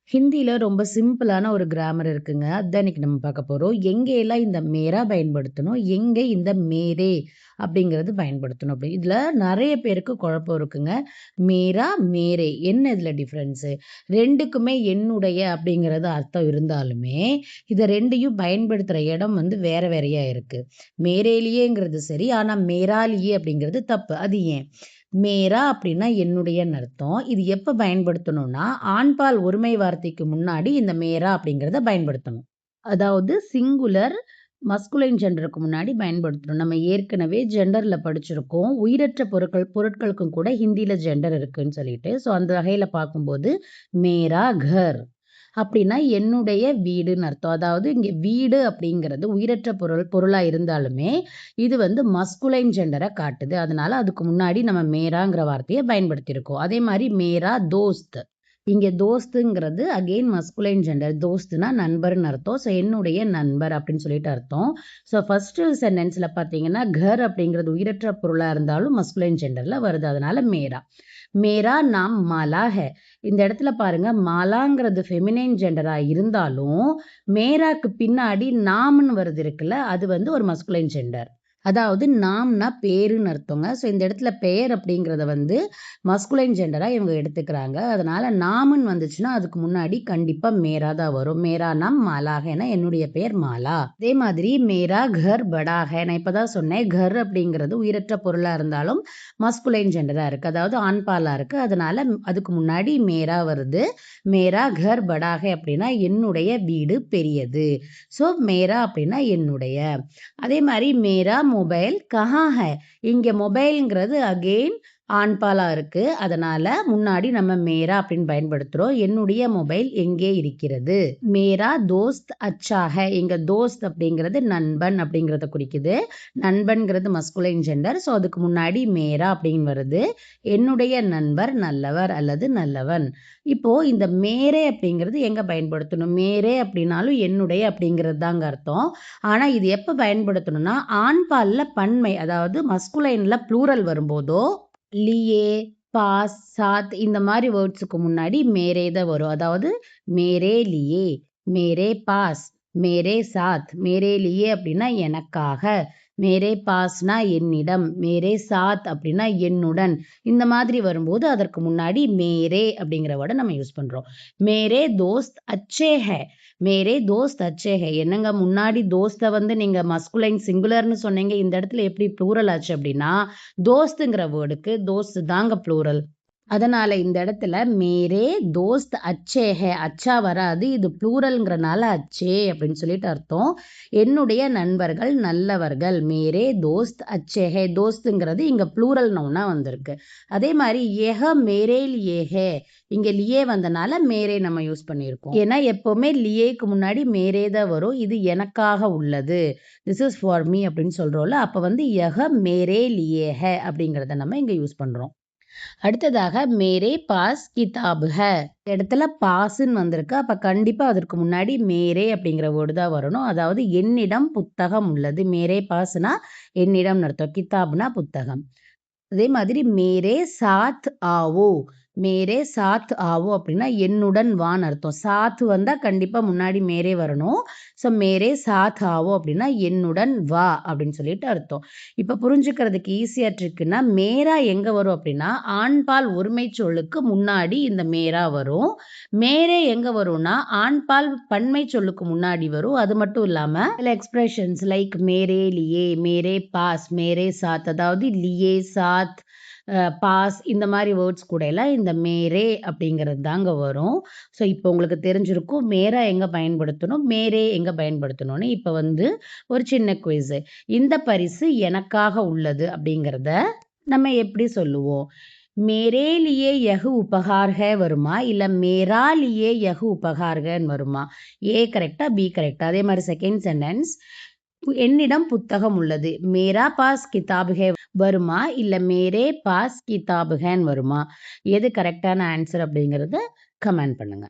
ஹிந்தியில ரொம்ப சிம்பிளான ஒரு கிராமர் இருக்குங்க. அதான் இன்னைக்கு நம்ம பார்க்க போறோம். எங்கேல்லாம் இந்த மேரா பயன்படுத்தணும், எங்கே இந்த மேரே அப்படிங்கிறது பயன்படுத்தணும் அப்படி. இதுல நெறைய பேருக்கு குழப்பம் இருக்குங்க. மேரா, மேரே என்ன இதுல டிஃபரன்ஸு? 2க்குமே என்னுடைய அப்படிங்கிறது அர்த்தம் இருந்தாலுமே, இத 2யும் பயன்படுத்துற இடம் வந்து வேற வேறயா இருக்கு. மேரேலியேங்கிறது சரி, ஆனா மேராலியே அப்படிங்கிறது தப்பு. அது ஏன்? மேரா அப்படின்னா என்னுடையன்னு அர்த்தம். இது எப்ப பயன்படுத்தணும்னா, ஆண்பால் ஒருமை வார்த்தைக்கு முன்னாடி இந்த மேரா அப்படிங்கிறத பயன்படுத்தணும். அதாவது சிங்குலர், மஸ்குலைன் ஜெண்டருக்கு முன்னாடி பயன்படுத்தணும். நம்ம ஏற்கனவே ஜெண்டர்ல படிச்சிருக்கோம். உயிரற்ற பொருட்களுக்கும் கூட ஹிந்தியில ஜெண்டர் இருக்குன்னு சொல்லிட்டு. ஸோ அந்த வகையில பார்க்கும்போது, மேரா கர் அப்படின்னா என்னுடைய வீடுன்னு அர்த்தம். அதாவது இங்க வீடு அப்படிங்கிறது உயிரற்ற பொருளா இருந்தாலுமே, இது வந்து மஸ்குலைன் ஜெண்டர காட்டுது. அதனால அதுக்கு முன்னாடி நம்ம மேராங்கிற வார்த்தைய பயன்படுத்தியிருக்கோம். அதே மாரி மேரா தோஸ்த். இங்க தோஸ்துங்கிறது அகெயின் மஸ்குலைன் ஜெண்டர். தோஸ்த்னா நண்பர்ன்னு அர்த்தம். ஸோ என்னுடைய நண்பர் அப்படின்னு சொல்லிட்டு அர்த்தம். ஸோ ஃபர்ஸ்ட் சென்டென்ஸ்ல பார்த்தீங்கன்னா, கர் அப்படிங்கிறது உயிரற்ற பொருளா இருந்தாலும் மஸ்குலைன் ஜெண்டர்ல வருது. அதனால மேரா. மேரா நாம் மாலா ஹை. இந்த இடத்துல பாருங்க, மாலாங்கிறது ஃபெமினைன் ஜெண்டரா இருந்தாலும், மேராக்கு பின்னாடி நாம்ன்னு வருது இருக்குல்ல, அது வந்து ஒரு மஸ்குலைன் ஜெண்டர். அதாவது நாம்னா பேருன்னு அர்த்தங்க. ஸோ இந்த இடத்துல பெயர் அப்படிங்கிறத வந்து மஸ்குலைன் ஜெண்டரா இவங்க எடுத்துக்கிறாங்க. அதனால நாம்ன்னு வந்துச்சுன்னா, அதுக்கு முன்னாடி கண்டிப்பா மேரா தான் வரும். மேரா நாம் மாலா ஹைனா என்னுடைய பெயர் மாலா. அதே மாதிரி மேரா கர் படா ஹை. நான் இப்ப தான் சொன்னேன், கர் அப்படிங்கிறது உயிரற்ற பொருளா இருந்தாலும் மஸ்குலைன் ஜெண்டரா இருக்கு. அதாவது ஆண்பாலா இருக்கு. அதனால அதுக்கு முன்னாடி மேரா வருது. மேரா கர் படா ஹை அப்படின்னா என்னுடைய வீடு பெரியது. ஸோ மேரா அப்படின்னா என்னுடைய. அதே மாரி மேரா மொபைல் கஹா ஹை. இங்க மொபைல்ங்கிறது அகெயின் ஆண்பாலா இருக்கு. அதனால முன்னாடி நம்ம மேரா அப்படின்னு பயன்படுத்துறோம். என்னுடைய மொபைல் எங்கே இருக்கிறது? மேரா தோஸ்த் அச்சா ஹை. இங்க தோஸ்த் அப்படிங்கிறது நண்பன் அப்படிங்கிறத குறிக்குது. நண்பன்கிறது மஸ்குலைன் ஜெண்டர். ஸோ அதுக்கு முன்னாடி மேரா அப்படின்னு வருது. என்னுடைய நண்பர் நல்லவர் அல்லது நல்லவன். இப்போ இந்த மேரே அப்படிங்கிறது எங்க பயன்படுத்தணும்? மேரே அப்படின்னாலும் என்னுடைய அப்படிங்கிறது தாங்க அர்த்தம். ஆனா இது எப்ப பயன்படுத்தணும்னா, ஆண்பால்ல பன்மை, அதாவது மஸ்குலைன்ல ப்ளூரல் வரும்போதோ, லியே, பாஸ், சாத் இந்த மாரி வேர்ட்ஸுக்கு முன்னாடி மேரே தான் வரும். அதாவது மேரே லியே, மேரே பாஸ், மேரே சாத். மேரே லியே அப்படின்னா எனக்காக, மேரே பாஸ்னா என்னிடம், மேரே சாத் அப்படின்னா என்னுடன். இந்த மாதிரி வரும்போது அதற்கு முன்னாடி மேரே அப்படிங்கிற வேர்ட நம்ம யூஸ் பண்றோம். மேரே தோஸ்த் அச்சே ஹை. மேரே தோஸ்த் அச்சே ஹை. என்னங்க முன்னாடி தோஸ்த வந்து நீங்க மஸ்குலைன் சிங்குலர்ன்னு சொன்னீங்க. இந்த இடத்துல எப்படி ப்ளூரல் ஆச்சு அப்படின்னா, தோஸ்துங்கிற வேர்டுக்கு தோஸ்த் தாங்க ப்ளூரல். அதனால இந்த இடத்துல மேரே தோஸ்த் அச்சே ஹை. அச்சா வராது. இது ப்ளூரல்ங்கிறனால அச்சே அப்படின்னு சொல்லிட்டு அர்த்தம். என்னுடைய நண்பர்கள் நல்லவர்கள். மேரே தோஸ்த் அச்சே ஹை. தோஸ்துங்கிறது இங்க ப்ளூரல் நவுனா வந்திருக்கு. அதே மாரி யஹ மேரே லியே ஹை. இங்க லியே வந்தனால மேரே நம்ம யூஸ் பண்ணியிருக்கோம். ஏன்னா எப்பவுமே லியேக்கு முன்னாடி மேரே தான் வரும். இது எனக்காக உள்ளது. திஸ் இஸ் ஃபார் மீ அப்படின்னு சொல்றோம்ல. அப்ப வந்து யஹ மேரே லியே ஹை அப்படிங்கிறத நம்ம இங்க யூஸ் பண்றோம். அடுத்ததாக மேரே பாஸ் கிதாப் ஹை. இந்த இடத்துல பாஸ்ன்னு வந்திருக்கு. அப்ப கண்டிப்பா அதற்கு முன்னாடி மேரே அப்படிங்கிற வேர்டு தான் வரணும். அதாவது என்னிடம் புத்தகம் உள்ளது. மேரே பாஸ்னா என்னிடம்னு அர்த்தம். கிதாப்னா புத்தகம். அதே மாதிரி மேரே சாத் ஆவோ. மேரே சாத் ஆவோ அப்படின்னா என்னுடன் வான்னு அர்த்தம். சாத் வந்தா கண்டிப்பா முன்னாடி மேரே வரணும். ஸோ மேரே சாத் ஆவோ அப்படின்னா என்னுடன் வா அப்படின்னு சொல்லிட்டு அர்த்தம். இப்ப புரிஞ்சுக்கிறதுக்கு ஈஸியா ட்ரிக்குன்னா, மேரா எங்க வரும் அப்படின்னா, ஆண்பால் ஒருமைச் சொல்லுக்கு முன்னாடி இந்த மேரா வரும். மேரே எங்க வரும்னா, ஆண்பால் பன்மைச் சொல்லுக்கு முன்னாடி வரும். அது மட்டும் இல்லாம சில எக்ஸ்பிரஷன்ஸ் லைக் மேரே லியே, மேரே பாஸ், மேரே சாத், அதாவது லியே, சாத், பாஸ் இந்த மாரி வேர்ட்ஸ் கூட எல்லாம் இந்த மேரே அப்படிங்கிறது தாங்க வரும். ஸோ இப்போ உங்களுக்கு தெரிஞ்சிருக்கும் மேரா எங்க பயன்படுத்தணும், மேரே எங்க பயன்படுத்தணும்னு. இப்ப வந்து ஒரு சின்ன குவிஸ். இந்த பரிசு எனக்காக உள்ளது அப்படிங்கிறத நம்ம எப்படி சொல்லுவோம்? மேரே லியே யஹ் உபகார் ஹை வருமா? இல்ல மேரா லியே யஹ் உபகார் ஹைன்னு வருமா? ஏ கரெக்ட்டா? பி கரெக்ட்டா? அதே மாரி செகண்ட் சென்டென்ஸ் என்னிடம் புத்தகம் உள்ளது. மேரா பாஸ் கிதாப் ஹை வருமா? இல்ல மேரே பாஸ் கிதாப் ஹைன்னு வருமா? எது கரெக்ட்டான ஆன்சர் அப்படிங்கிறத கமெண்ட் பண்ணுங்க.